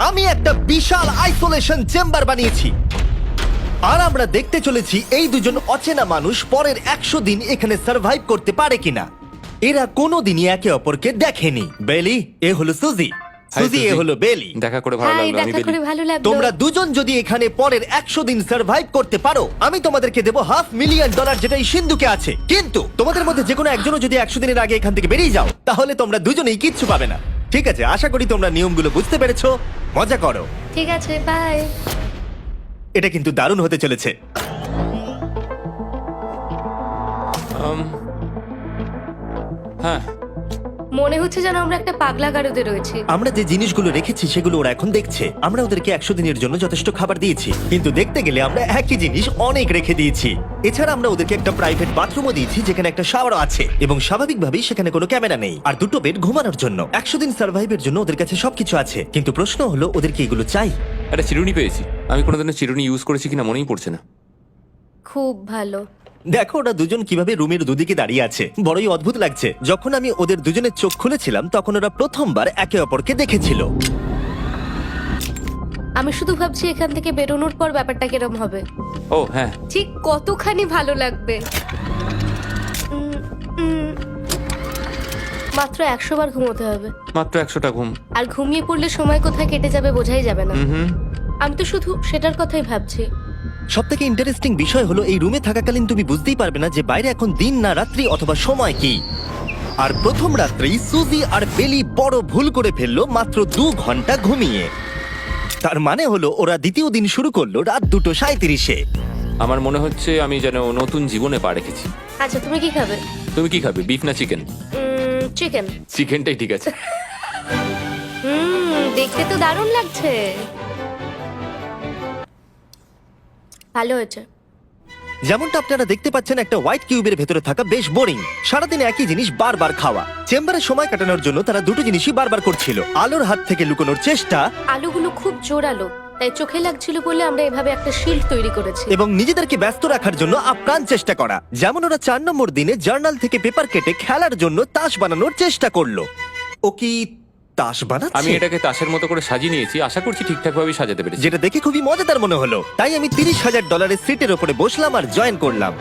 আমি একটা বিশাল isolation chamber বানিয়েছি আর আমরা দেখতে চলেছি এই দুজন অচেনা মানুষ পরের 100 দিন এখানে সার্ভাইভ করতে পারে কিনা। এরা কোনোদিনই একে অপরকে দেখেনি। বেলি, এ হলো সুজি, সুজি এ হলো বেলি। দেখা করে ভালো লাগলো। আমি দেখা করে বেলি। ভালো লাগলো। তোমরা দুজন যদি এখানে পরের 100 দিন সার্ভাইভ করতে পারো, আমি তোমাদেরকে দেবো $500,000 যেটা এই সিন্ধুকে আছে। কিন্তু তোমাদের মধ্যে যে কোনো একজনও যদি 100 দিনের আগে এখান থেকে বেরিয়ে যাও, তাহলে তোমরা দুজনেই কিচ্ছু পাবে না। ঠিক আছে, আশা করি তোমরা নিয়মগুলো বুঝতে পেরেছো। মজা করো। ঠিক আছে, বাই। এটা কিন্তু দারুণ হতে চলেছে। হ্যাঁ, মনে হচ্ছে যেন আমরা একটা পাগলা গারদে রয়েছি। আমরা যে জিনিসগুলো রেখেছি সেগুলো ওরা এখন দেখছে। আমরা ওদেরকে 100 দিনের জন্য যথেষ্ট খাবার দিয়েছি, কিন্তু দেখতে গেলে আমরা একই জিনিস অনেক রেখে দিয়েছি। এছাড়া আমরা ওদেরকে একটা প্রাইভেট বাথরুমও দিয়েছি যেখানে একটা শাওয়ারও আছে, এবং স্বাভাবিকভাবেই সেখানে কোনো ক্যামেরা নেই, আর দুটো বেড ঘুমানোর জন্য। 100 দিন সার্ভাইভের জন্য ওদের কাছে সবকিছু আছে, কিন্তু প্রশ্ন হলো ওদেরকে এগুলো চাই। একটা চিরুনি পেয়েছি। আমি কোনোদিনও চিরুনি ইউজ করেছি কিনা মনেই পড়ছে না। খুব ভালো। দেখো ওরা দুজন কিভাবে রুমের দুদিকে দাঁড়িয়ে আছে, বড়ই অদ্ভুত লাগছে। যখন আমি ওদের দুজনের চোখ খুলেছিলাম তখন ওরা প্রথমবার একে অপরকে দেখেছিল। আমি শুধু ভাবছি এখান থেকে বেরোনোর পর ব্যাপারটা কিরম হবে। ও হ্যাঁ, ঠিক কতখানি ভালো লাগবে। মাত্র 100 বার ঘুমোতে হবে, মাত্র 100টা ঘুম। আর ঘুমিয়ে পড়লে সময় কোথায় কেটে যাবে বোঝাই যাবে না। হুম। আমি তো শুধু সেটার কথাই ভাবছি। সব থেকে ইন্টারেস্টিং বিষয় হলো এই রুমে থাকাকালীন তুমি বুঝতেই পারবে না যে বাইরে এখন দিন না রাত্রি অথবা সময় কি। আর প্রথম রাত্রেই সুজি আর বেলি বড় ভুল করে ফেললো মাত্র 2 ঘন্টা ঘুমিয়ে। তার মানে হলো ওরা দ্বিতীয় দিন শুরু করলো রাত 2:37-এ। আমার মনে হচ্ছে আমি যেন নতুন জীবনে পা রেখেছি। আচ্ছা, তুমি কি খাবে? তুমি কি খাবে, বিফ না চিকেন? চিকেন। চিকেনটাই ঠিক আছে। দেখতে তো দারুণ লাগছে। ভালো হয়েছে। যেমনটা আপনারা দেখতে পাচ্ছেন, একটা হোয়াইট কিউবের ভেতরে থাকা বেশ বোরিং। সারাদিন একই জিনিস বারবার খাওয়া। চেম্বারে সময় কাটানোর জন্য তারা দুটো জিনিসই বারবার করছিল: আলোর হাত থেকে লুকোনোর চেষ্টা আলুগুলো খুব জোরালো, তাই চোখে লাগছিল বলে আমরা এভাবে একটা শিল্ড তৈরি করেছি। এবং নিজেদেরকে ব্যস্ত রাখার জন্য আপ্রাণ চেষ্টা করা। যেমন ওরা 4 নম্বর দিনে জার্নাল থেকে পেপার কেটে খেলার জন্য তাস বানানোর চেষ্টা করলো। ও কি তাস বানাচ্ছে? আমি এটাকে তাসের মতো করে সাজিয়ে নিয়েছি, আশা করছি ঠিকঠাক ভাবে সাজাতে পেরেছি। যেটা দেখে খুবই মজাদার মনে হলো, তাই আমি $30,000 সিটের ওপরে বসলাম আর জয়েন করলাম।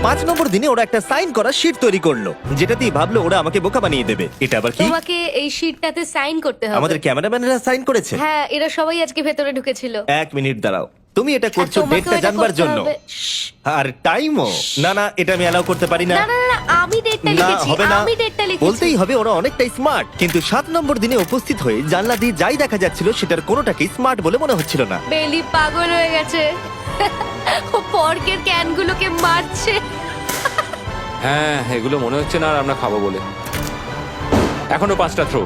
5 নম্বর দিনে ওরা একটা সাইন করা শিট তৈরি করলো, যেটা দিয়ে ভাবলো ওরা আমাকে বোকা বানিয়ে দেবে। এটা আবার কি? তোমাকে এই শিটটাতে সাইন করতে হবে। আমাদের ক্যামেরাম্যানেরা সাইন করেছে। হ্যাঁ, এরা সবাই আজকে ভেতরে ঢুকেছিল। 1 মিনিট দাঁড়াও, তুমি এটা করছো তোমাকেও ডেটটা এটা জানবার করতে জন্য? হবে। শ্শ্। আর টাইমও? না না, এটা আমি অ্যালাউ করতে পারি না। না না না, আমি ডেটটা না, লিখেছি। হবে না। আমি ডেটটা লিখেছি। বলতেই হবে ওরা অনেকটাই স্মার্ট, কিন্তু 7 নম্বর দিনে উপস্থিত হয়ে জানলা দিয়ে যাই দেখা যাচ্ছিল সেটার কোনোটাকেই স্মার্ট বলে মনে হচ্ছিল না। বেলি পাগল হয়ে গেছে। ও পর্কের ক্যানগুলোকে মারছে। হ্যাঁ, এগুলো মনে হচ্ছে না আর আমরা খাবো বলে। এখনো 5টা থ্রো,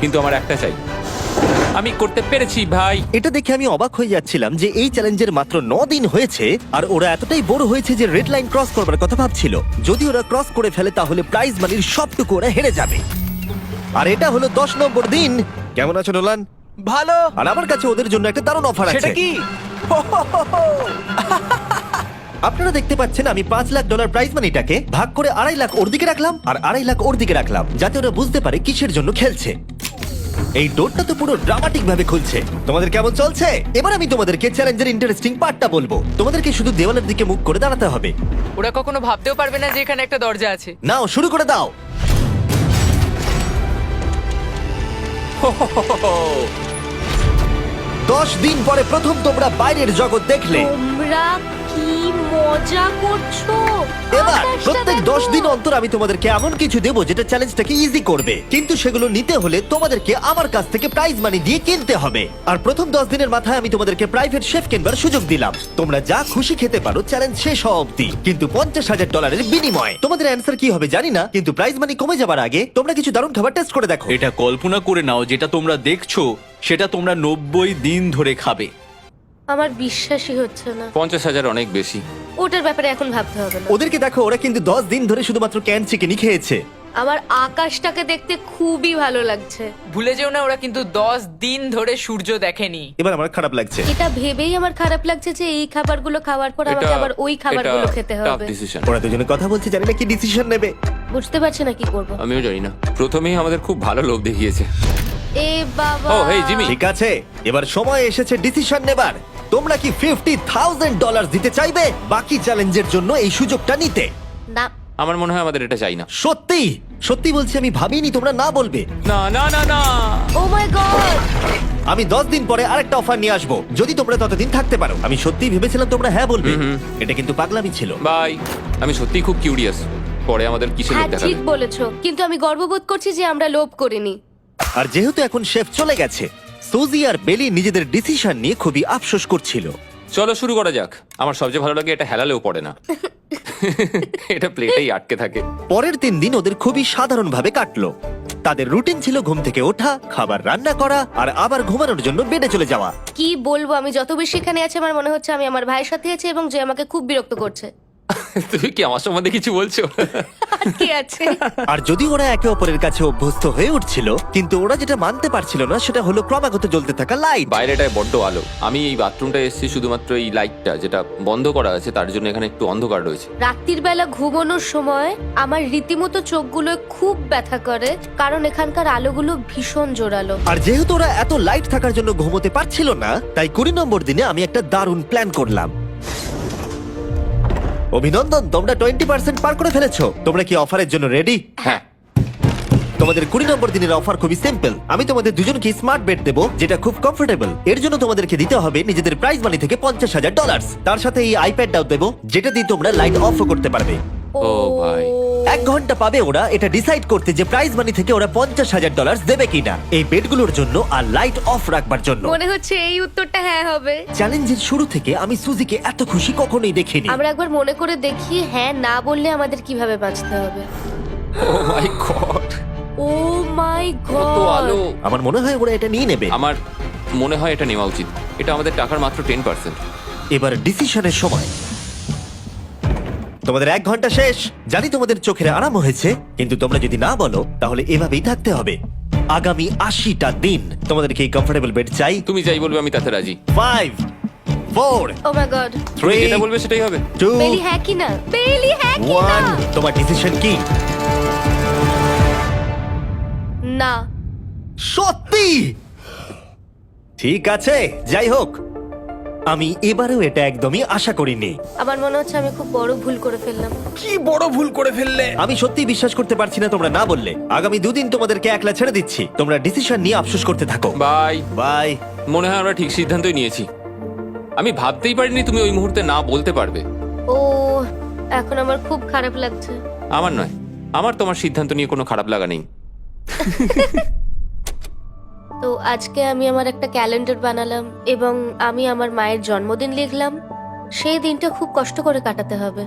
কিন্তু আমার একটা চাই। আমি করতে পেরেছি ভাই। এটা দেখে আমি অবাক হয়ে যাচ্ছিলাম যে এই চ্যালেঞ্জের মাত্র 9 দিন হয়েছে আর ওরা এতটাই বড় হয়েছে যে রেড লাইন ক্রস করবার কথা ভাবছিল। যদি ওরা ক্রস করে ফেলে তাহলে প্রাইজ মানির সবটুকু ওরা হেরে যাবে। আর এটা হলো 10 নম্বর দিন। কেমন আছো নোলান? ভালো। আর আমার কাছে ওদের জন্য একটা দারুণ অফার আছে। সেটা কি? আপনারা দেখতে পাচ্ছেন আমি $5 লাখ প্রাইজ মানিটাকে ভাগ করে 2.5 লাখ ওর দিকে রাখলাম আর 2.5 লাখ ওর দিকে রাখলাম, যাতে ওরা বুঝতে পারে কিসের জন্য খেলছে। এই ডোরটা তো পুরো ড্রামাটিক ভাবে খুলছে। তোমাদের কেমন চলছে? এবার আমি তোমাদেরকে চ্যালেঞ্জের ইন্টারেস্টিং পার্টটা বলবো। তোমাদেরকে শুধু দেওয়ালের দিকে মুখ করে দাঁড়াতে হবে। ওরা কখনো ভাবতেও পারবে না যে এখানে একটা দরজা আছে। নাও শুরু করে দাও। দশ দিন পরে প্রথম তোমরা বাইরের জগৎ দেখলে। তোমরা কি মজা করছো? এবার আকাশটা প্রত্যেক দেখো। 10 দিন অন্তর আমি তোমাদেরকে এমন কিছু দেবো যেটা চ্যালেঞ্জটাকে ইজি করবে, কিন্তু সেগুলো নিতে হলে তোমাদেরকে আমার কাছ থেকে প্রাইজ মানি দিয়ে কিনতে হবে। আর প্রথম 10 দিনের মাথায় আমি তোমাদেরকে প্রাইভেট শেফ কেনবার সুযোগ দিলাম। তোমরা যা খুশি খেতে পারো চ্যালেঞ্জ শেষ হওয়া অব্দি, কিন্তু $50,000 বিনিময়ে। তোমাদের অ্যান্সার কি হবে জানি না, কিন্তু প্রাইজ মানি কমে যাবার আগে তোমরা কিছু দারুণ খাবার টেস্ট করে দেখো। এটা কল্পনা করে নাও, যেটা তোমরা দেখছো সেটা তোমরা 90 দিন ধরে খাবে। আমার বিশ্বাসই হচ্ছে না। 50,000 অনেক বেশি। ওটার ব্যাপারে এখন ভাবতে হবে না। ওদেরকে দেখো, ওরা কিন্তু 10 দিন ধরে শুধুমাত্র ক্যান চিকেনই খেয়েছে। আমার আকাশটাকে দেখতে খুবই ভালো লাগছে। ভুলে যেও না ওরা কিন্তু 10 দিন ধরে সূর্য দেখেনি। এবার আমার খারাপ লাগছে। এটা ভেবেই আমার খারাপ লাগছে যে এই খাবারগুলো খাওয়ার পর আমাকে আবার ওই খাবারগুলো খেতে হবে। ডিসিশন। ওরা দুজনে কথা বলছে, জানি না কি ডিসিশন নেবে। বুঝতে পারছি না কি করব। আমিও জানি না। প্রথমেই আমাদের খুব ভালো লোভ দেখিয়েছে। এ বাবা। ও হেই জিমি। ঠিক আছে, এবার সময় এসেছে ডিসিশন নেবার। তোমরা কি $50,000 দিতে চাইবে বাকি চ্যালেঞ্জের জন্য এই সুযোগটা নিতে? না। আমার মনে হয় আমাদের এটা চাই না। সত্যি সত্যি বলছি, আমি ভাবিনি তোমরা না বলবে। না না না না। ও মাই গড। আমি 10 দিন পরে আরেকটা অফার নিয়ে আসবো, যদি তোমরা ততদিন থাকতে পারো। আমি সত্যিই ভেবেছিলাম তোমরা হ্যাঁ বলবে। এটা কিন্তু পাগলামি ছিল। বাই। আমি সত্যিই খুব কিউরিয়াস পরে আমাদের কিসের লোভ হ্যাঁ দেখাবে। ঠিক বলেছো, কিন্তু আমি গর্ববোধ করছি যে আমরা লোভ করিনি। আর যেহেতু এখন শেফ চলে গেছে, সুজি আর বেলি নিজেদের ডিসিশন নিয়ে খুবই আফসোস করছিল। চলো শুরু করা যাক। আমার সবচেয়ে ভালো লাগে এটা হেলালেও পড়ে না। এটা প্লেটেই আটকে থাকে। পরের 3 দিন ওদের খুবই সাধারণভাবে কাটলো। তাদের রুটিন ছিল ঘুম থেকে ওঠা, খাবার রান্না করা আর আবার ঘুমানোর জন্য বেডে চলে যাওয়া। কি বলবো, আমি যত বেশি এখানে আছি আমার মনে হচ্ছে আমি আমার ভাইয়ের সাথে আছি এবং যে আমাকে খুব বিরক্ত করছে। তুমি কি আমার সম্বন্ধে কিছু বলছো? কি আছে? আর যদি ওরা একে অপরের কাছে অভ্যস্ত হয়ে উঠছিল, কিন্তু ওরা যেটা মানতে পারছিল না সেটা হলো ক্রমাগত জ্বলতে থাকা লাইট। বাইরেটায় বড্ড আলো। আমি এই বাথরুমটা এসেছি শুধুমাত্র এই লাইটটা যেটা বন্ধ করা আছে তার জন্য এখানে একটু অন্ধকার রয়েছে। রাত্রির বেলা ঘুমানোর সময় আমার রীতিমতো চোখগুলো খুব ব্যথা করে, কারণ এখানকার আলোগুলো ভীষণ জোরালো। আর যেহেতু ওরা এত লাইট থাকার জন্য ঘুমোতে পারছিল না, তাই 20 নম্বর দিনে আমি একটা দারুণ প্ল্যান করলাম। অভিনন্দন, তোমরা 20% পার করে ফেলেছো। তোমরা কি অফারের জন্য রেডি? হ্যাঁ। তোমাদের 20 নম্বর দিনের অফার খুবই সিম্পল। আমি তোমাদের দুজনকে স্মার্ট বেড দেবো, যেটা খুব কমফোর্টেবল। এর জন্য তোমাদেরকে দিতে হবে নিজেদের প্রাইজ মানি থেকে $50,000। তার সাথে এই আইপ্যাডটাও দেবো, যেটা দিয়ে তোমরা লাইট অফও করতে পারবে। ও ভাই। 1 ঘন্টা পাবে ওরা এটা ডিসাইড করতে যে প্রাইজ মানি থেকে ওরা $50,000 দেবে কিনা এই বেডগুলোর জন্য আর লাইট অফ রাখবার জন্য। মনে হচ্ছে এই উত্তরটা হ্যাঁ হবে। চ্যালেঞ্জের শুরু থেকে আমি সুজিকে এত খুশি কখনোই দেখিনি। আমরা একবার মনে করে দেখি হ্যাঁ না বললে আমাদের কিভাবে বাঁচতে হবে। ও মাই গড। ও মাই কত আলো। গড। আমার মনে হয় ওরা এটা নিয়ে নেবে। আমার মনে হয় এটা নেওয়া উচিত। এটা আমাদের টাকার মাত্র 10%। এবার ডিসিশনের সময়। তোমাদের 1 ঘন্টা শেষ। জানি তোমাদের চোখের আরাম হয়েছে, কিন্তু তোমরা যদি না বলো তাহলে এভাবেই থাকতে হবে আগামী 80টা দিন। তোমাদেরকে এই কমফোর্টেবল বেড চাই। তুমি যাই বলবে আমি তাতে রাজি। 5 4 ও মাই গড। তুমি 3 যেটা বলবে সেটাই হবে। 2 বেলি হ্যাঁ কি না? বেলি হ্যাঁ কি না? 1 তোমার ডিসিশন কি? না। সত্যি? ঠিক আছে, যাই হোক, আমি এবারেও এটা একদমই আশা করিনি। আমার মনে হচ্ছে আমি খুব বড় ভুল করে ফেললাম। কি বড় ভুল করে ফেললে। আমি সত্যি বিশ্বাস করতে পারছি না তোমরা না বললে। আগামী 2 দিন তোমাদেরকে একলা ছেড়ে দিচ্ছি। তোমরা ডিসিশন নিয়ে আফসোস করতে থাকো। বাই। বাই। মনে হয় আমরা ঠিক সিদ্ধান্তই নিয়েছি। আমি ভাবতেই পারিনি তুমি ওই মুহূর্তে না বলতে পারবে। ও এখন আমার খুব খারাপ লাগছে। আমার নয়, আমার তোমার সিদ্ধান্ত নিয়ে কোনো খারাপ লাগা নেই। তো আজকে আমি আমার একটা ক্যালেন্ডার বানালাম এবং আমি আমার মায়ের জন্মদিন লিখলাম। সেই দিনটা খুব কষ্ট করে কাটাতে হবে।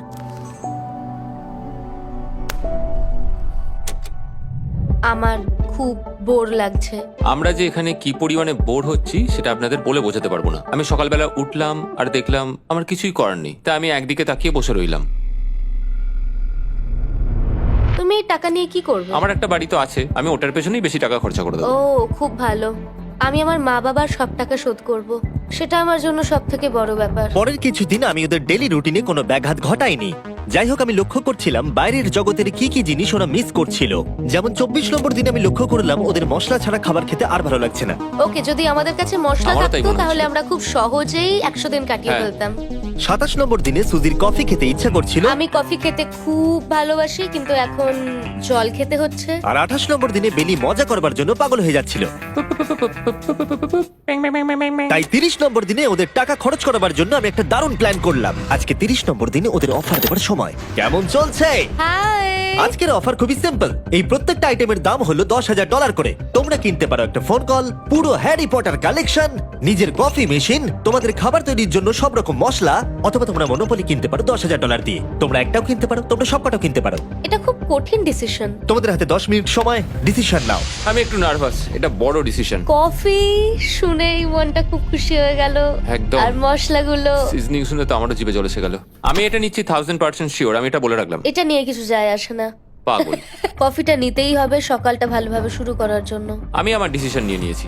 আমার খুব বোর লাগছে। আমরা যে এখানে কি পরিমাণে বোর হচ্ছি সেটা আপনাদের বলে বোঝাতে পারবো না। আমি সকালবেলা উঠলাম আর দেখলাম আমার কিছুই করার নেই, তাই আমি একদিকে তাকিয়ে বসে রইলাম। তুমি এই টাকা নিয়ে কি করবে? আমার একটা বাড়ি তো আছে, আমি ওটার পেছনেই বেশি টাকা খরচা করে ও দেবো। খুব ভালো। আমি আমার মা বাবার সব টাকা শোধ করব। সেটা আমার জন্য সব থেকে বড় ব্যাপার। পরের কিছুদিন আমি ওদের ডেলি রুটিনে কোনো ব্যাঘাত ঘটাইনি। যাই হোক, আমি লক্ষ্য করছিলাম বাইরের জগতের কি কি জিনিস ওরা মিস করছিল। যেমন 24 নম্বর দিনে আমি লক্ষ্য করলাম ওদের মশলা ছাড়া খাবার খেতে আর ভালো লাগছে না। ওকে, যদি আমাদের কাছে মশলা আমারও তাই থাকতো মনে হচ্ছে। তাহলে আমরা খুব সহজেই 100 দিন কাটিয়ে হ্যাঁ। ফেলতাম। 27 নম্বর দিনে সুজির কফি খেতে ইচ্ছা করছিল, আমি কফি খেতে খুব ভালোবাসি, কিন্তু এখন জল খেতে হচ্ছে। আর 28 নম্বর দিনে বেলি মজা করবার জন্য পাগল হয়ে যাচ্ছিল। তাই 30 নম্বর দিনে ওদের টাকা খরচ করাবার জন্য আমি একটা দারুণ প্ল্যান করলাম। আজকে 30 নম্বর দিনে ওদের অফার দেবার সময়। কেমন চলছে? হাই। আজকের অফার খুবই সিম্পল। এই প্রত্যেকটা আইটেমের দাম হলো $10,000 করে। তোমরা কিনতে পারো একটা ফোন কল, পুরো হ্যারি পটার কালেকশন, নিজের কফি মেশিন, তোমাদের খাবার তৈরির জন্য সব রকম মশলা, অথবা তোমরা মনোপলি কিনতে পারো $10,000 দিয়ে। তোমরা একটাও কিনতে পারো, তোমরা সবকটাও কিনতে পারো। এটা খুব কঠিন ডিসিশন। তোমাদের হাতে 10 মিনিট সময়, ডিসিশন নাও। আমি একটু নার্ভাস, এটা বড় ডিসিশন। কফি শুনেই মনটা খুব খুশি হয়ে গেল। একদম। আর মশলাগুলো, সিজনিং শুনে তো আমারও জিভে জল এসে গেল। আমি এটা নিচ্ছি 1000% শিওর, আমি এটা বলে রাখলাম। এটা নিয়ে কিছু যায় আসে না। পাগল। কফিটা নিতেই হবে সকালটা ভালোভাবে শুরু করার জন্য। আমি আমার ডিসিশন নিয়ে নিয়েছি।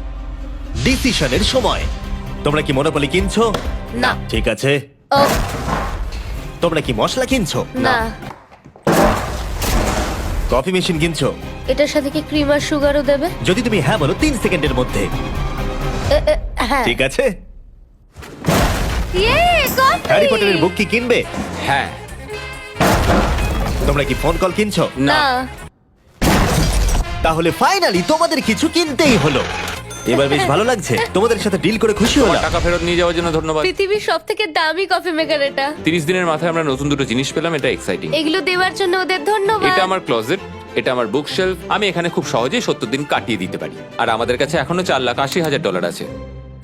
ডিসিশনের সময়। তোমরা কি মনোপলি কিনছো? না। ঠিক আছে। ও তোমরা কি মশলা কিনছো? না, কফি মেশিন কিনছো? এটার সাথে কি ক্রিম আর সুগারও দেবে? যদি তুমি হ্যাঁ বলো 3 সেকেন্ডের মধ্যে। হ্যাঁ। ঠিক আছে। ইয়ে, কফি! হ্যারি পটারের বুক কি কিনবে? হ্যাঁ। তোমরা কি ফোন কল কিনছো? না। তাহলে ফাইনালি তোমাদের কিছু কিনতেই হলো। এবার বেশ ভালো লাগছে। তোমাদের সাথে ডিল করে খুশি তোমার হলাম। টাকা ফেরত নিয়ে যাওয়ার জন্য ধন্যবাদ। পৃথিবীর সব থেকে দামি কফি মেকার এটা। 30 দিনের মাথায় আমরা নতুন দুটো জিনিস পেলাম, এটা এক্সাইটিং। এগুলো দেওয়ার জন্য ওদের ধন্যবাদ। এটা আমার ক্লোজেট, এটা আমার বুকশেলফ। আমি এখানে খুব সহজেই 70 দিন কাটিয়ে দিতে পারি। আর আমাদের কাছে এখনো $4,80,000 আছে।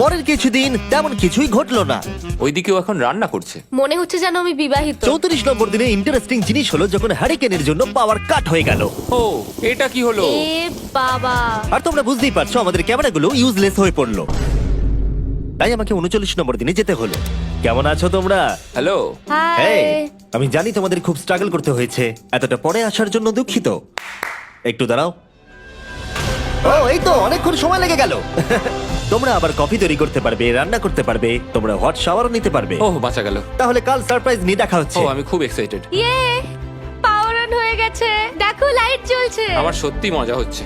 পরের কিছুদিন তেমন কিছুই ঘটলো না। ওইদিকেও এখন রান্না করছে। মনে হচ্ছে যেন আমি বিবাহিত। 34 নম্বর দিনে ইন্টারেস্টিং জিনিস হলো যখন হ্যারিকেনের জন্য পাওয়ার কাট হয়ে গেল। ও, এটা কি হলো? এ বাবা! আর তোমরা বুঝতেই পারছো আমাদের ক্যামেরাগুলো ইউজলেস হয়ে পড়লো। তাই আমাকে 39 নম্বর দিনে যেতে হলো। কেমন আছো তোমরা? হ্যালো। হাই। হেই, আমি জানি তোমাদের খুব স্ট্রাগল করতে হয়েছে। এতটা পরে আসার জন্য দুঃখিত। একটু দাঁড়াও। ও, এই তো অনেকক্ষণ সময় লেগে গেল। তোমরা আবার কফি তৈরি করতে পারবে, রান্না করতে পারবে, তোমরা হট শাওয়ারও নিতে পারবে। ওহ, বাঁচা গেল। তাহলে কাল সারপ্রাইজ নিয়ে দেখা হচ্ছে। ও, আমি খুব এক্সাইটেড। ইয়ে! পাওয়ার অন হয়ে গেছে। দেখো লাইট জ্বলছে। আমার সত্যি মজা হচ্ছে।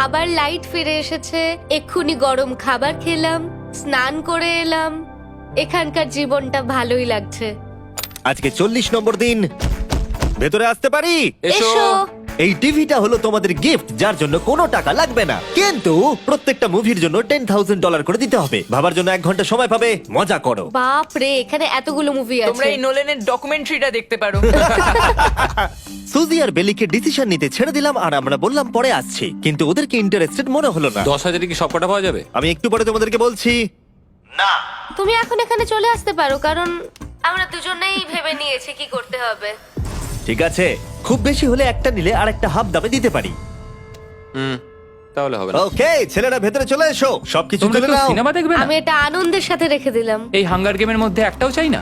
আবার লাইট ফিরে এসেছে। এক্ষুনি গরম খাবার খেলাম, স্নান করে এলাম। এখানকার জীবনটা ভালোই লাগছে। আজকে 40 নম্বর দিন। ভেতরে আসতে পারি? এসো। এই টিভিটা হলো তোমাদের গিফট, যার জন্য কোনো টাকা লাগবে না, কিন্তু প্রত্যেকটা মুভির জন্য $10,000 করে দিতে হবে। ভাবার জন্য 1 ঘন্টা সময় পাবে। মজা করো। বাপ রে, এখানে এতগুলো মুভি আছে। তোমরা এই নোলেনের ডকুমেন্টারিটা দেখতে পারো। সুজি আর বেলিকে ডিসিশন নিতে ছেড়ে দিলাম আর আমরা বললাম পরে আসছি, কিন্তু ওদেরকে ইন্টারেস্টেড মনে হলো না। 10,000 কি সব কটা পাওয়া যাবে? আমি একটু পরে তোমাদেরকে বলছি। না, তুমি এখন এখানে চলে আসতে পারো, কারণ আমরা দুজনেই ভেবে নিয়েছি কি করতে হবে। ঠিক আছে, খুব বেশি হলে একটা নিলে আর একটা হাফ দামে দিতে পারি। তাহলে হবে না। ওকে, ছেলেরা ভেতরে চলে এসো, সবকিছু তোমরা তুলে কেউ নাও। সিনেমা দেখবে না? আমি এটা আনন্দের সাথে রেখে দিলাম। এই হাঙ্গার গেমের মধ্যে একটাও চাই না।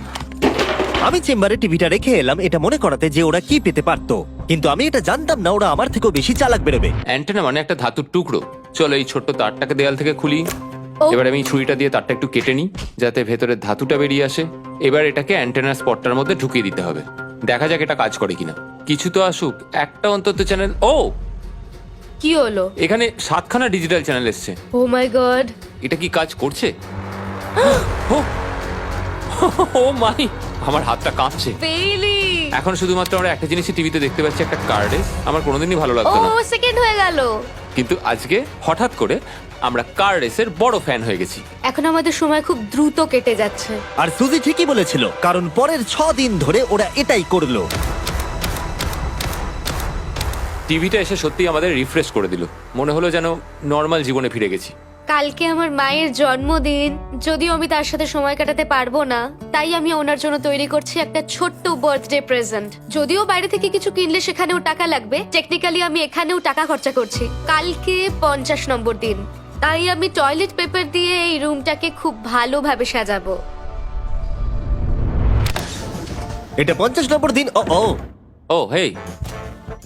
আমি চেম্বারে টিভিটা রেখে এলাম এটা মনে করাতে যে ওরা কি পেতে পারতো, কিন্তু আমি এটা জানতাম না ওরা আমার থেকেও বেশি চালাক বেরোবে। অ্যান্টেনা মানে একটা ধাতুর টুকরো। চলো এই ছোট্ট তারটাকে দেয়াল থেকে খুলি। ও। এবার আমি ছুরিটা দিয়ে তারটা একটু কেটে নিই যাতে ভেতরে ধাতুটা বেরিয়ে আসে। এবার এটাকে অ্যান্টেনার স্পটটার মধ্যে ঢুকিয়ে দিতে হবে। দেখা যাক এটা কাজ করে কিনা। কিছু তো আসুক, একটা অন্তত চ্যানেল। ও, কি হলো? এখানে 7খানা ডিজিটাল চ্যানেল এসছে। ও মাই গড! এটা কি কাজ করছে? ও, ও মাই, আমার হাতটা কাঁপছে। বেইলি! এখন শুধুমাত্র আমরা একটা জিনিসই টিভিতে দেখতে পাচ্ছি, একটা কার্ডে। আমার কোনোদিনই ভালো ও লাগতো না, সেকেন্ড হয়ে গেল। কিন্তু আজকে হঠাৎ করে আমরা কার রেসের বড় ফ্যান হয়ে গেছি। এখন আমাদের সময় খুব দ্রুত কেটে যাচ্ছে। আর সুজি ঠিকই বলেছিল, কারণ পরের 6 দিন ধরে ওরা এটাই করলো। টিভিটা এসে সত্যি আমাদের রিফ্রেশ করে দিল। মনে হলো যেন নর্মাল জীবনে ফিরে গেছি। কালকে আমার মায়ের জন্মদিন, যদিও আমি তার সাথে সময় কাটাতে পারবো না, তাই আমি ওনার জন্য তৈরি করছি একটা ছোট্ট বার্থডে প্রেজেন্ট। যদিও বাইরে থেকে কিছু কিনলে সেখানেও টাকা লাগবে, টেকনিক্যালি আমি এখানেও টাকা খরচা করছি। কালকে 50 নম্বর দিন, তাই আমি টয়লেট পেপার দিয়ে এই রুমটাকে খুব ভালোভাবে সাজাবো। এটা 50 নম্বর দিন। ও ও, ও হেই,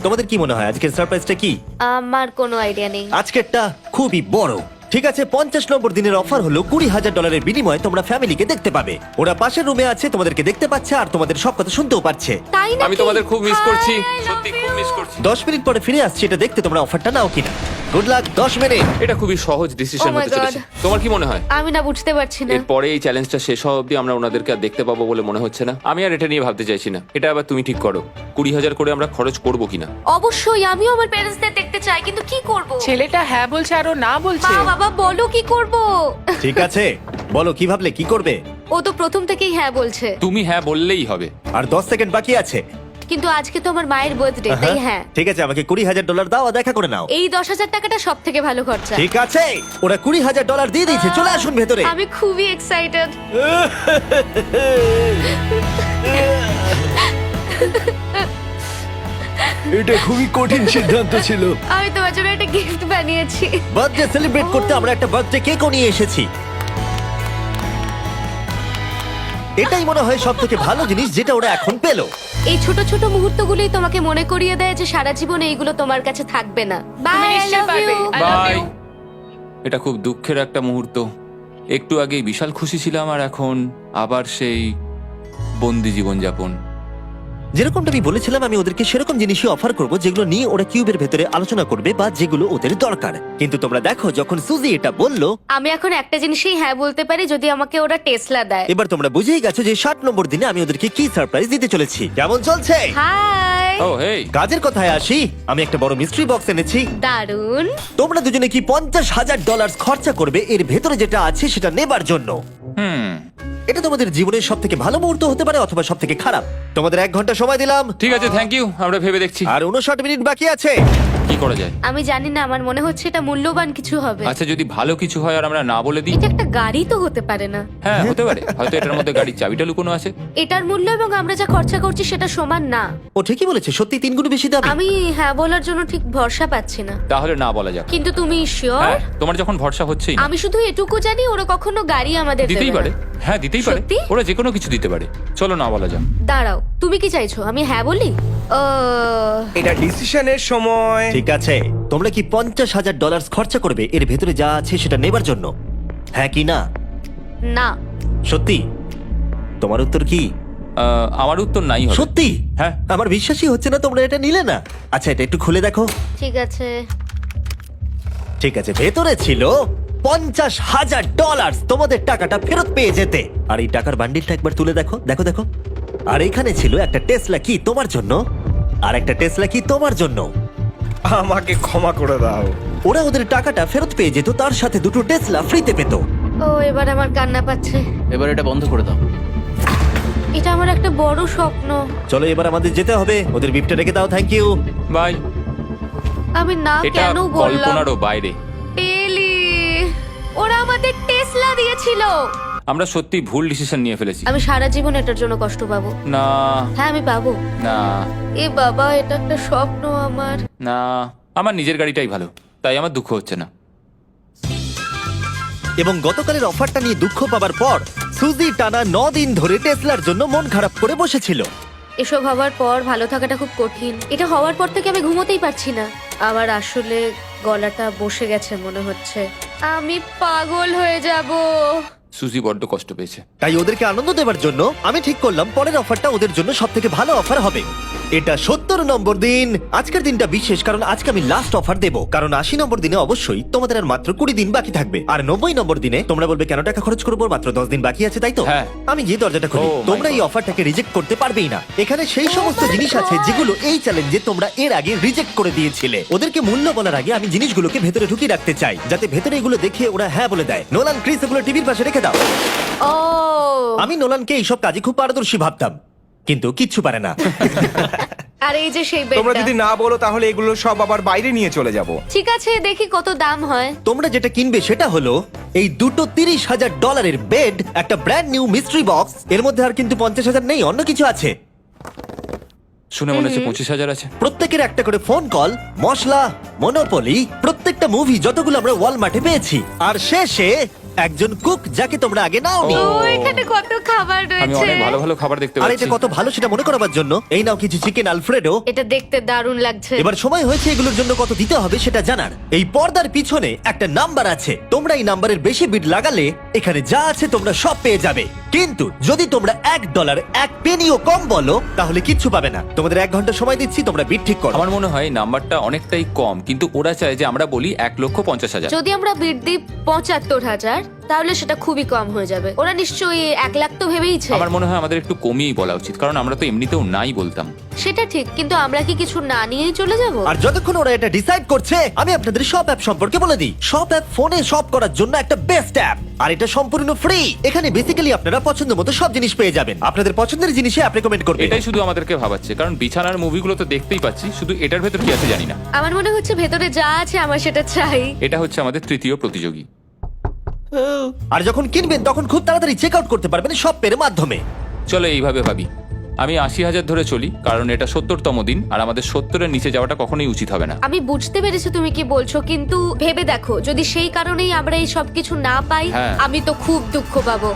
তোমাদের কি মনে হয় আজকের সারপ্রাইজটা কি? আমার কোনো আইডিয়া নেই। আজকেরটা খুবই বড়। ঠিক আছে, 50 নম্বর দিনের অফার হলো $20,000 বিনিময়ে তোমরা ফ্যামিলিকে দেখতে পাবে। ওরা পাশের রুমে আছে, তোমাদেরকে দেখতে পাচ্ছে আর তোমাদের সব কথা শুনতেও পাচ্ছে। তাই না? আমি তোমাদের খুব মিস করছি, সত্যি খুব মিস করছি। 10 মিনিট পরে ফিরে আসছি এটা দেখতে তোমরা অফারটা নাও কিনা। Good luck. 10 মিনিট। এটা খুবই সহজ ডিসিশন Oh my হতে চলেছে। God. তোমার কি মনে হয়? আমি না বুঝতে পারছি না। এরপরে এই চ্যালেঞ্জটা শেষ হওয়া অবধি আমরা ওনাদেরকে আর দেখতে পাবো বলে মনে হচ্ছে না। আমি আর এটা নিয়ে ভাবতে চাইছি না। এটা আবার তুমি ঠিক করো, 20,000 করে আমরা খরচ করবো কিনা। অবশ্যই আমিও আমার প্যারেন্টসদের দেখতে চাই, কিন্তু কি করব? ছেলেটা হ্যাঁ বলছে আর ও না বলছে। মা বাবা বলো কি করব? ঠিক আছে, বলো কি ভাবলে, কি করবে? ও তো প্রথম থেকেই হ্যাঁ বলছে, তুমি হ্যাঁ বললেই হবে। আর 10 সেকেন্ড বাকি আছে। কিন্তু আজকে তো আমার মায়ের বার্থডে, তাই হ্যাঁ। ঠিক আছে, আমাকে $20,000 দাও আর দেখা করে নাও। এই 10,000 টাকাটা সব থেকে ভালো খরচা। ঠিক আছে, ওরা $20,000 দিয়ে দিয়েছে। চলে আসুন ভেতরে। আমি খুবই এক্সাইটেড। এটা খুবই কঠিন সিদ্ধান্ত ছিল। আমি তোমার জন্য একটা গিফট বানিয়েছি। বার্থডে সেলিব্রেট করতে আমরা একটা বার্থডে কেকও নিয়ে এসেছি। এটাই মনে হয় সব থেকে ভালো জিনিস যেটা ওরা এখন পেলো। এই ছোট ছোট মুহূর্তগুলোই তোমাকে মনে করিয়ে দেয় যে সারা জীবনে এইগুলো তোমার কাছে থাকবে না। তুমি বাই, আই নিশ্চয়ই লাভ পারবে। You. I love bye. you. এটা খুব দুঃখের একটা মুহূর্ত। একটু আগেই বিশাল খুশি ছিলাম আর এখন আবার সেই বন্দি জীবনযাপন। যেরকমটা আমি বলেছিলাম, আমি ওদেরকে সেরকম জিনিসই অফার করব যেগুলো নিয়ে ওরা কিউবের ভেতরে আলোচনা করবে বা যেগুলো ওদের দরকার। কিন্তু তোমরা দেখো, যখন সুজি এটা বললো, আমি এখন একটা জিনিসই হ্যাঁ বলতে পারি, যদি আমাকে ওরা টেসলা দেয়। এবার তোমরা বুঝেই গেছো যে 60 নম্বর দিনে আমি ওদেরকে কি সারপ্রাইজ দিতে চলেছি। কেমন চলছে? হাই, ও হেই, কাজের কথায় আসি, আমি একটা বড় মিস্ট্রি বক্স এনেছি। দারুন। তোমরা দুজনে কি $50,000 খরচা করবে এর ভেতরে যেটা আছে সেটা নেবার জন্য? এটা তোমাদের জীবনের সব থেকে ভালো মুহূর্ত হতে পারে অথবা সব থেকে খারাপ। তোমাদের 1 ঘন্টা সময় দিলাম ঠিক আছে, থ্যাংক ইউ। আমরা ভেবে দেখছি আর 59 মিনিট বাকি আছে। কি করা যায়। আমি জানি না, আমার মনে হচ্ছে এটা মূল্যবান কিছু হবে। আচ্ছা, যদি ভালো কিছু হয় আর আমরা না বলে দিই? এটা একটা গাড়ি তো হতে পারে না। হ্যাঁ, হতে পারে। হয়তো এটার মধ্যে গাড়ির চাবিটা লুকোনো আছে। এটার মূল্য এবং আমরা যা খরচা করছি সেটা সমান না। ও ঠিকই বলেছে, সত্যি 3 গুণ বেশি দাবি। আমি হ্যাঁ বলার জন্য ঠিক ভরসা পাচ্ছি না। তাহলে না বলা যাক। কিন্তু তুমি শিওর? হ্যাঁ, তোমার যখন ভরসা হচ্ছেই না। আমি শুধু এটুকু জানি, ওরা কখনো গাড়ি আমাদের দিতেই দেবে পারে। না। হ্যাঁ, দিতেই পারে। সত্যি? ওরা যে কোনো কিছু দিতে পারে। চলো না বলা যাক। দাঁড়াও, তুমি কি চাইছো আমি হ্যাঁ বলি? এটা ডিসিশনের সময়। ঠিক আছে, তোমরা কি $50,000 খরচা করবে এর ভেতরে যা আছে সেটা নেবার জন্য? হ্যাঁ কি না? না। সত্যি? তোমার উত্তর কি? আমার উত্তর নাই হবে। সত্যি? হ্যাঁ। আমার বিশ্বাসই হচ্ছে না তোমরা এটা নিলে না। আচ্ছা, এটা একটু খুলে দেখো। ঠিক আছে। ঠিক আছে, ভেতরে ছিল $50,000। তোমাদের টাকাটা ফেরত পেয়ে যেতে। আর এই টাকার বান্ডিলটা একবার তুলে দেখো, দেখো দেখো। আর এখানে ছিল একটা টেসলা কি তোমার জন্য, আর একটা টেসলা কি তোমার জন্য। আমাকে ক্ষমা করে দাও। ওরা ওদের টাকাটা ফেরত পেয়ে যেত, তার সাথে 2টো টেসলা ফ্রিতে পেত। ও, এবার আমার কান্না পাচ্ছে। এবার এটা বন্ধ করে দাও। এটা আমার একটা বড় স্বপ্ন। চলো এবার আমাদের যেতে হবে। ওদের গিফটটা রেখে দাও। Thank you. বাই। আমি না এটা কেন বললাম? কল্পনারও বাইরে। এলি, ওরা আমাদের টেসলা দিয়েছিল। আমরা সত্যি ভুল ডিসিশন নিয়ে ফেলেছি। আমি সারা জীবন এটার জন্য কষ্ট পাবো। না হ্যাঁ, আমি পাবো। না এ বাবা, এটা একটা স্বপ্ন আমার। না, আমার নিজের গাড়িটাই ভালো, তাই আমার দুঃখ হচ্ছে না। এবং গতকালের অফারটা নিয়ে দুঃখ পাবার পর সুজি টানা 9 দিন ধরে টেসলার জন্য মন খারাপ করে বসেছিল। এসব হওয়ার পর ভালো থাকাটা খুব কঠিন। এটা হওয়ার পর থেকে আমি ঘুমোতেই পারছি না। আবার আসলে গলাটা বসে গেছে মনে হচ্ছে। আমি পাগল হয়ে যাব। সুজি বড্ড কষ্ট পেয়েছে। তাই ওদেরকে আনন্দ দেওয়ার জন্য আমি ঠিক করলাম পরের অফারটা ওদের জন্য সব থেকে ভালো অফার হবে। এটা 70 নম্বর দিন। আজকের দিনটা বিশেষ কারণ আজকে আমি লাস্ট অফার দেব। কারণ 80 নম্বর দিনে অবশ্যই তোমাদের আর মাত্র 20 দিন বাকি থাকবে। আর 90 নম্বর দিনে তোমরা বলবে কেন টাকা খরচ করবো, মাত্র 10 দিন বাকি আছে, তাই তো? হ্যাঁ। আমি যে দরজাটা খুলি, Oh my তোমরা এই God. অফারটাকে রিজেক্ট করতে পারবেই না। এখানে সেই সমস্ত জিনিস আছে যেগুলো এই চ্যালেঞ্জে তোমরা এর আগে রিজেক্ট করে দিয়েছিলে। ওদেরকে মূল্য বলার আগে আমি জিনিসগুলোকে ভেতরে ঢুকিয়ে রাখতে চাই, যাতে ভেতরে এগুলো দেখে ওরা হ্যাঁ বলে দেয়। নোলান, ক্রিস, এগুলো টিভির পাশে রেখে দাও। ও, আমি নোলানকে এইসব কাজে খুব পারদর্শী ভাবতাম, কিন্তু কিচ্ছু পারে না। আর এই যে সেই তোমরা বেডটা। যদি না বলো তাহলে এগুলো সব আবার বাইরে নিয়ে চলে যাব। ঠিক আছে, দেখি কত দাম হয়। তোমরা যেটা কিনবে সেটা হলো এই দুটো $30,000 বেড, একটা ব্র্যান্ড নিউ মিস্ট্রি বক্স। এর মধ্যে আর কিন্তু 50,000 নেই, অন্য কিছু আছে। শুনে মনে হচ্ছে 25,000 আছে। প্রত্যেকের একটা করে ফোন কল, মশলা, মনোপলি, প্রত্যেকটা মুভি যতগুলো আমরা ওয়ালমার্টে পেয়েছি, আর শেষে একজন কুক যাকে তোমরা আগে নাওনি। ও, এখানে কত খাবার আমি রয়েছে। অনেক ভালো ভালো খাবার দেখতে আর পাচ্ছি। এটা কত ভালো সেটা মনে করাবার জন্য এই নাও কিছু চিকেন আলফ্রেডো। এটা দেখতে দারুণ লাগছে। এবার সময় হয়েছে এগুলোর জন্য কত দিতে হবে সেটা জানার। এই পর্দার পিছনে একটা নাম্বার আছে, তোমরা এই নাম্বারের বেশি বিট লাগালে এখানে যা আছে তোমরা সব পেয়ে যাবে। কিন্তু যদি তোমরা $1 1 পেনিও কম বলো তাহলে কিচ্ছু পাবে না। তোমাদের 1 ঘন্টা সময় দিচ্ছি, তোমরা বিট ঠিক করো। আমার মনে হয় নাম্বারটা অনেকটাই কম, কিন্তু ওরা চায় যে আমরা বলি 1,50,000। যদি আমরা বিট দিই 75,000, তাহলে সেটা খুবই কম হয়ে যাবে। ওরা নিশ্চয়ই 1 লাখ তো ভেবেইছে। আমার মনে হয় আমাদের একটু কমিয়েই বলা উচিত, কারণ আমরা তো এমনিতেও নাই বলতাম। সেটা ঠিক, কিন্তু আমরা কি কিছু না নিয়েই চলে যাব? আর যতক্ষণ ওরা এটা ডিসাইড করছে, আমি আপনাদের শপ অ্যাপ সম্পর্কে বলে দিই। শপ অ্যাপ ফোনে শপ করার জন্য একটা বেস্ট অ্যাপ, আর এটা সম্পূর্ণ ফ্রি। এখানে বেসিক্যালি আপনারা পছন্দ মতো সব জিনিস পেয়ে যাবেন। আপনাদের পছন্দের জিনিসে অ্যাপ রেকমেন্ড করবে। এটাই শুধু আমাদেরকে ভাবাচ্ছে, কারণ বিছানার মুভিগুলো তো দেখতেই পাচ্ছি, শুধু এটার ভেতর কি আছে জানি না। আমার মনে হচ্ছে ভেতরে যা আছে আমার সেটা চাই। এটা হচ্ছে আমাদের তৃতীয় প্রতিযোগী। আর যখন কিনবেন তখন খুব তাড়াতাড়ি চেক আউট করতে পারবেন শপের মাধ্যমে। চলো এইভাবে ভাবি। আমি 80,000 ধরে চলি, কারণ এটা 70তম দিন, আর আমাদের 70-এর নিচে যাওয়াটা কখনোই উচিত হবে না। আমি বুঝতে পেরেছি তুমি কি বলছো, কিন্তু ভেবে দেখো যদি সেই কারণেই আমরা এই সব কিছু না পাই, হ্যাঁ। আমি তো খুব দুঃখ পাবো।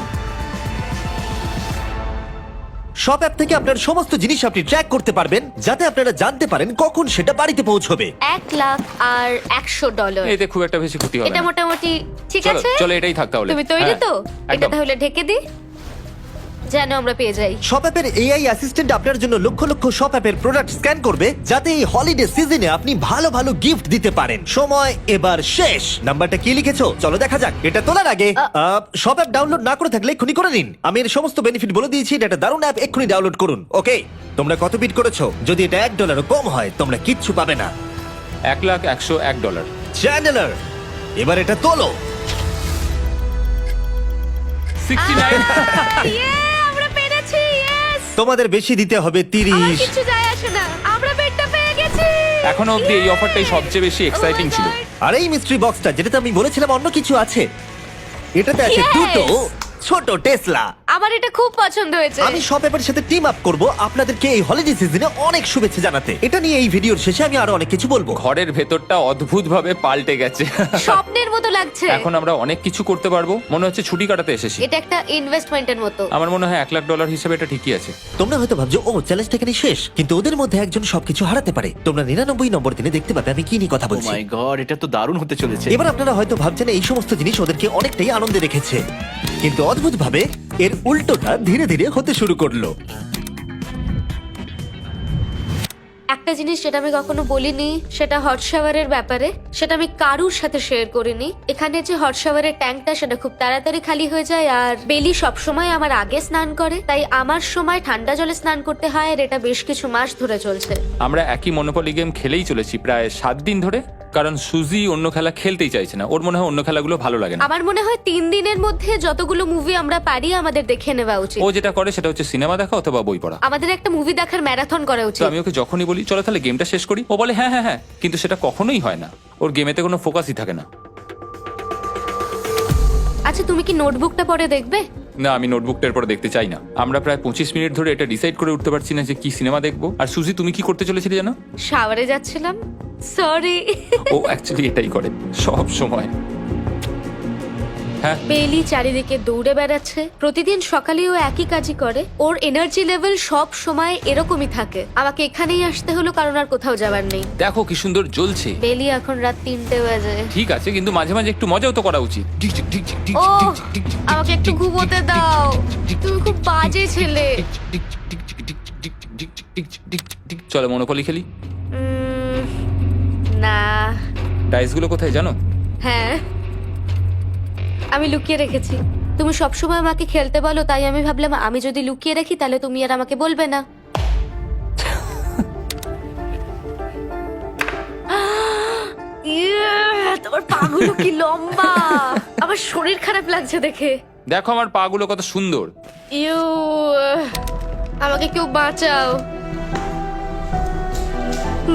শপ অ্যাপ থেকে আপনার সমস্ত জিনিস আপনি ট্র্যাক করতে পারবেন, যাতে আপনারা জানতে পারেন কখন সেটা বাড়িতে পৌঁছবে। $1,00,000 এতে খুব একটা বেশি ক্ষতি হবে এটা না। মোটামুটি ঠিক চলো আছে। চলো এটাই থাক তাহলে। তুমি তৈরি হ্যাঁ, তো? এটা একদম। তাহলে ঢেকে দি, যেন আমরা পেয়ে যাই। শপ অ্যাপের এআই অ্যাসিস্ট্যান্ট আপনার জন্য লক্ষ লক্ষ শপ অ্যাপের প্রোডাক্ট স্ক্যান করবে, যাতে এই হলিডে সিজনে আপনি ভালো ভালো গিফট দিতে পারেন। সময় এবার শেষ। নাম্বারটা কি লিখেছো চলো দেখা যাক। এটা তোলার আগে শপ অ্যাপ ডাউনলোড না করে থাকলে এক্ষুনি করে নিন। আমি এর সমস্ত বেনিফিট বলে দিয়েছি। এটা একটা দারুণ অ্যাপ, এক্ষুনি ডাউনলোড করুন। ওকে, তোমরা কত বিট করেছো? যদি এটা $1 কম হয় তোমরা কিচ্ছু পাবে না। $1,01,01 চ্যানেলার, এবার এটা তোলো। 69 আমরা পেরেছি, ইয়েস! তোমাদের বেশি দিতে হবে আমার 30। কিছু যায় আসে না, আমরা বেডটা পেয়ে গেছি। এখনো অবধি এই অফারটাই সবচেয়ে বেশি এক্সাইটিং ছিল। আর এই মিস্ট্রি বক্সটা, যেটাতে আমি বলেছিলাম অন্য কিছু আছে, এটাতে আছে Yes! দুটো ছোট টেসলা। আমার এটা খুব পছন্দ হয়েছে। আমি শপ অ্যাপের সাথে টিম আপ করব আপনাদেরকে এই হলিডে সিজনে অনেক শুভেচ্ছা জানাতে। এটা নিয়ে এই ভিডিওর শেষে আমি আরো অনেক কিছু বলবো। ঘরের ভেতরটা অদ্ভুতভাবে পাল্টে গেছে। স্বপ্নের মতো লাগছে। এখন আমরা অনেক কিছু করতে পারবো, মনে হচ্ছে ছুটি কাটাতে এসেছি। এটা একটা ইনভেস্টমেন্টের মতো। আমার মনে হয় $1,00,000 হিসেবে এটা ঠিকই আছে। তোমরা হয়তো ভাবছো ও চ্যালেঞ্জটা এখানে শেষ, কিন্তু ওদের মধ্যে একজন সবকিছু হারাতে পারে। তোমরা 99 নম্বর দিনে দেখতে পাবে আমি কি নিয়ে কথা ও বলছি। মাই গড, এটা তো দারুণ হতে চলেছে। এবার আপনারা হয়তো ভাবছেন এই সমস্ত জিনিস ওদেরকে অনেকটাই আনন্দে রেখেছে, কিন্তু অদ্ভুতভাবে এর উল্টোটা ধীরে ধীরে হতে শুরু করলো। একটা জিনিস যেটা আমি কখনো বলিনি, সেটা হট শাওয়ারের ব্যাপারে। সেটা আমি কারুর সাথে শেয়ার করিনি। এখানে যে হট শাওয়ারের ট্যাঙ্কটা, সেটা খুব তাড়াতাড়ি খালি হয়ে যায়। আর বেলি সবসময় আমার আগে স্নান করে, তাই আমার সময় ঠান্ডা জলে স্নান করতে হয়। আর এটা বেশ কিছু মাস ধরে চলছে। আমরা একই মনোপলি গেম খেলেই চলেছি প্রায় 7 দিন ধরে, কারণ সুজি অন্য খেলা খেলতেই চাইছে না। ওর মনে হয় অন্য খেলাগুলো ভালো লাগে না। আমার মনে হয় 3 দিনের মধ্যে যতগুলো মুভি আমরা পারি আমাদের দেখে নেওয়া উচিত। ও যেটা করে সেটা হচ্ছে সিনেমা দেখা অথবা বই পড়া। আমাদের একটা মুভি দেখার ম্যারাথন করা তো উচিত। আমি ওকে যখনই বলি চলো তাহলে গেমটা শেষ করি, ও বলে হ্যাঁ হ্যাঁ হ্যাঁ, কিন্তু সেটা কখনোই হয় না। ওর গেমেতে কোনো ফোকাসই থাকে না। আচ্ছা, তুমি কি নোটবুকটা পরে দেখবে? না, আমি নোটবুকটার পরে দেখতে চাই না। আমরা প্রায় 25 মিনিট ধরে এটা ডিসাইড করে উঠতে পারছি না যে কি সিনেমা দেখবো। আর সুজি, তুমি কি করতে চলেছিলে জানো? শাওয়ারে যাচ্ছিলাম। সরি। ও অ্যাকচুয়ালি এটাই করে সব সময়। হ্যাঁ, বেলি চারিদিকে দৌড়ে বেড়াচ্ছে। প্রতিদিন সকালে ও একই কাজই করে। ওর এনার্জি লেভেল সব সময় এরকমই থাকে। আমাকে এখানেই আসতে হলো, কারণ আর কোথাও যাবার নেই। দেখো কি সুন্দর জ্বলছে। বেলি এখন রাত 3টে বাজে। ঠিক আছে, কিন্তু মাঝে মাঝে একটু মজাও তো করা উচিত। ও, আমাকে একটু ঘুমোতে দাও। তুমি খুব বাজে ছেলে। চলো মনোপলি খেলি। না। ডাইসগুলো কোথায় জানো? হ্যাঁ, আমি লুকিয়ে রেখেছি। তুমি সবসময় আমাকে খেলতে বলো, তাই আমি ভাবলাম আমি যদি লুকিয়ে রাখি তাহলে তুমি আর আমাকে বলবে না। তোমার পাগুলো কি লম্বা! আমার শরীর খারাপ লাগছে দেখে। দেখো আমার পা গুলো কত সুন্দর। ইউ, আমাকে কেউ বাঁচাও।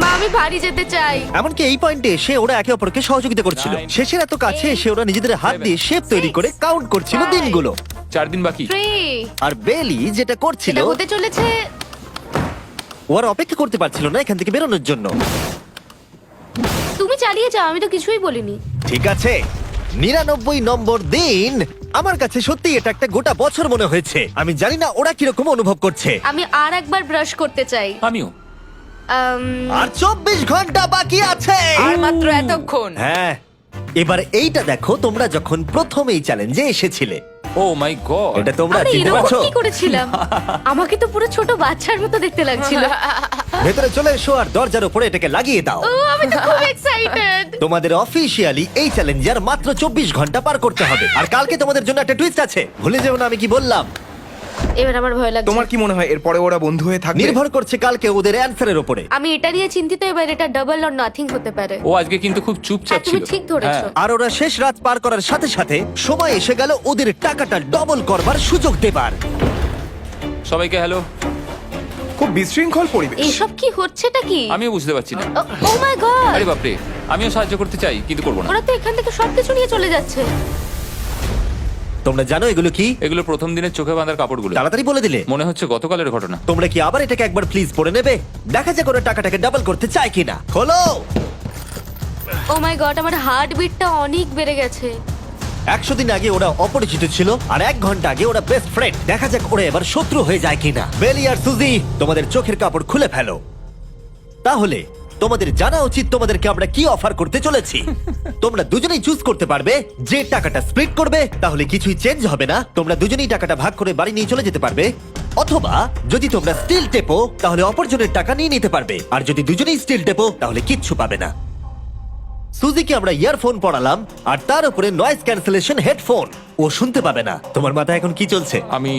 মা, আমি বাড়ি যেতে চাই। এমনকি এই পয়েন্টে এসে ওরা একে অপরকে সহযোগিতা করছিল। শেষের এত কাছে এসে ওরা নিজেদের হাত দিয়ে শেপ তৈরি করে কাউন্ট করছিল দিনগুলো। 4 দিন বাকি। 3, আর বেলি যেটা করছিল, এটা হতে চলেছে। ও আর অপেক্ষা করতে পারছিল না এখান থেকে বেরোনোর জন্য। তুমি চালিয়ে যাও, আমি তো কিছুই বলিনি। ঠিক আছে, 99 নম্বর দিন। আমার কাছে সত্যি এটা একটা গোটা বছর মনে হয়েছে। আমি জানি না ওরা কিরকম অনুভব করছে। আমি আর একবার ব্রাশ করতে চাই। আমিও। আর 24 ঘন্টা বাকি আছে। আর মাত্র এতক্ষণ। হ্যাঁ, এবার এইটা দেখো, তোমরা যখন প্রথম এই চ্যালেঞ্জে এসেছিলে, ও মাই গড। এটা তোমরা আমি চিনতে এরকম পারছো? কি করেছিলাম? আমাকে তো পুরো ছোট বাচ্চার মতো দেখতে লাগছিল। ভেতরে চলে এসো আর দরজার উপরে এটাকে লাগিয়ে দাও। ও, আমি তো খুব এক্সাইটেড। তোমাদের অফিসিয়ালি এই চ্যালেঞ্জার মাত্র 24 ঘন্টা পার করতে হবে। আর কালকে তোমাদের জন্য একটা টুইস্ট আছে, ভুলে যেও না আমি কি বললাম। এবার আমার ভয় লাগছে। তোমার কি মনে হয় এরপরে ওরা বন্ধু হয়ে থাকবে? নির্ভর করছে কালকে ওদের অ্যানসারের উপরে। আমি এটা নিয়ে চিন্তিত। এবার এটা ডাবল অর নাথিং হতে পারে। ও আজকে কিন্তু খুব চুপচাপ হ্যাঁ, তুমি ছিল। ঠিক ধরেছো। হ্যাঁ। আর ওরা শেষ রাত পার করার সাথে সাথে সময় এসে গেল ওদের টাকাটা ডবল করবার সুযোগ দেবার। সবাইকে হ্যালো। খুব বিশৃঙ্খল পরিবেশ। এসব কি হচ্ছেটা কি? আমিও বুঝতে পারছি না। ও মাই গড! আরে বাপরে, আমিও সাহায্য করতে চাই কিন্তু করবো না। ওরা তো এখান থেকে সবকিছু নিয়ে চলে যাচ্ছে। তোমরা জানো এগুলো কি? এগুলো প্রথম দিনের চোখে বাঁধার কাপড়গুলো। তাড়াতাড়ি বলে দিলে। মনে হচ্ছে গতকালের ঘটনা। তোমরা কি আবার এটাকে একবার প্লিজ পড়ে নেবে? দেখা যাক ওরা টাকাটাকে ডাবল করতে চায় কিনা। খোলো। ও মাই গড, আমার হার্ট বিটটা অনেক বেড়ে গেছে। 100 দিন আগে ওরা অপরিচিত ছিল আর 1 ঘন্টা আগে ওরা বেস্ট ফ্রেন্ড। দেখা যাক ওরা এবার শত্রু হয়ে যায় কিনা। বেলি আর সুজি, তোমাদের চোখের কাপড় খুলে ফেলো। তাহলে তোমাদের জানা উচিত তোমাদেরকে আমরা কি অফার করতে চলেছি। তোমরা দুজনেই চুজ করতে পারবে যে টাকাটা স্প্লিট করবে, তাহলে কিছুই চেঞ্জ হবে না। তোমরা দুজনেই টাকাটা ভাগ করে বাড়ি নিয়ে চলে যেতে পারবে। অথবা যদি তোমরা স্টিল টেপো তাহলে অপরজনের টাকা নিয়ে নিতে পারবে, আর যদি দুজনেই স্টিল টেপো তাহলে কিচ্ছু পাবে না। সুজিকে আমরা ইয়ারফোন পড়ালাম আর তার উপরে নয়েজ ক্যান্সেলেশন হেডফোন। ও শুনতে পাবে না। তোমার মাথায় এখন কি চলছে? আমি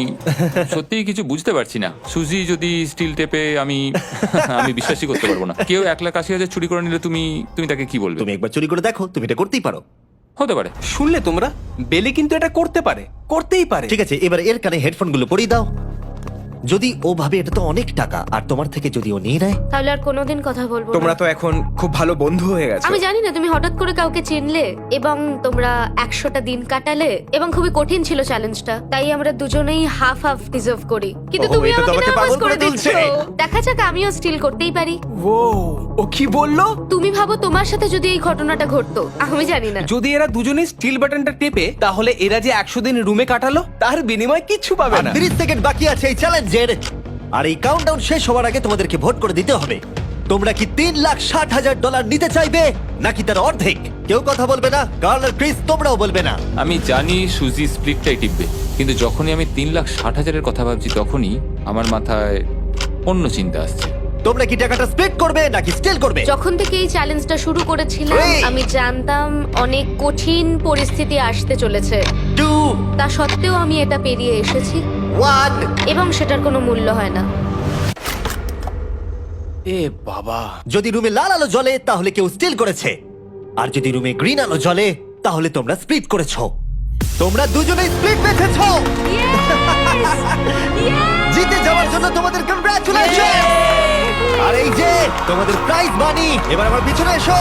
সত্যিই কিছু বুঝতে পারছি না। সুজি যদি স্টিল টেপে আমি বিশ্বাসই করতে পারবো না। কেউ 1,80,000 চুরি করে নিলে তুমি তাকে কি বলবে? তুমি একবার চুরি করে দেখো, তুমি এটা করতেই পারো। হতে পারে। শুনলে তোমরা, বেলি কিন্তু এটা করতে পারে, করতেই পারে। ঠিক আছে, এবার এর কানে হেডফোনগুলো পরিয়ে দাও। যদি ও ভাবে এটা তো অনেক টাকা আর তোমার থেকে যদি ও নিয়ে নেয়, তাহলে আর কোনোদিন কথা বলবো না। তোমরা তো এখন খুব ভালো বন্ধু হয়ে গেছো। আমি জানি না তুমি হঠাৎ করে কাউকে চিনলে এবং তোমরা 100টা দিন কাটালে এবং খুবই কঠিন ছিল চ্যালেঞ্জটা, তাই আমরা দুজনেই হাফ হাফ ডিজার্ভ করি। কিন্তু ওহো, তুমি এটা তো আমাকে আমাকে নার্ভাস পাগল করে করে তুলছে। দিচ্ছ। দেখা যাক, আমিও স্টিল করতেই পারি। ও ও কি বললো? তুমি ভাবো তোমার সাথে যদি এই ঘটনাটা ঘটতো, আমি জানি না। যদি এরা দুজনেই স্টিল বাটনটা টেপে, তাহলে এরা যে 100 দিন রুমে কাটালো তার বিনিময়ে কিচ্ছু পাবে আর না। 30 সেকেন্ড বাকি আছে এই চ্যালেঞ্জের। আর এই কাউন্টডাউন শেষ হওয়ার আগে তোমাদেরকে ভোট করে দিতে হবে। তোমরা কি $3,60,000 নিতে চাইবে নাকি তার অর্ধেক? কেউ কথা বলবে না। কার্ল আর ক্রিস, তোমরাও বলবে না। আমি জানি সুজি স্প্লিটটাই টিপবে, কিন্তু যখনই আমি 3,60,000-এর কথা ভাবছি তখনই আমার মাথায় অন্য চিন্তা আসছে। তোমরা কি টাকাটা স্প্লিট করবে নাকি স্টিল করবে? যখন থেকে এই চ্যালেঞ্জটা শুরু করেছিলাম Three. আমি জানতাম অনেক কঠিন পরিস্থিতি আসতে চলেছে। 2, তা সত্ত্বেও আমি এটা পেরিয়ে এসেছি 1। এবং সেটার কোনো মূল্য হয় না। এ বাবা, যদি রুমে লাল আলো জ্বলে তাহলে কেউ স্টিল করেছে, আর যদি রুমে গ্রিন আলো জ্বলে তাহলে তোমরা স্প্লিট করেছো। তোমরা দুজনেই স্প্লিট বেঁচেছো। জিতে যাওয়ার জন্য তোমাদের কংগ্রাচুলেশন। আর এই যে তোমাদের প্রাইজ মানি। এবার আমার পিছনে এসো।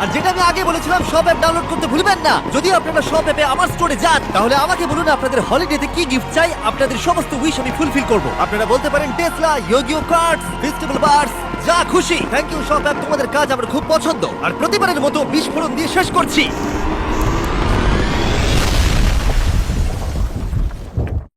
আর যেটা আমি আগে বলেছিলাম, সব অ্যাপ ডাউনলোড করতে ভুলবেন না। যদি আপনারা সব অ্যাপে আমার স্টোরে যান তাহলে আমাকে বলুন আপনাদের হলিডেতে কি গিফট চাই। আপনাদের সমস্ত উইশ আমি ফুলফিল করব। আপনারা বলতে পারেন টেসলা, ইয়োগিও কার্ডস, ফেস্টিভ্যাল বার্স, যা খুশি। থ্যাংক ইউ সব অ্যাপ, তোমাদের কাজ আমার খুব পছন্দ। আর প্রতিবারের মতো বিস্ফোরণ দিয়ে শেষ করছি।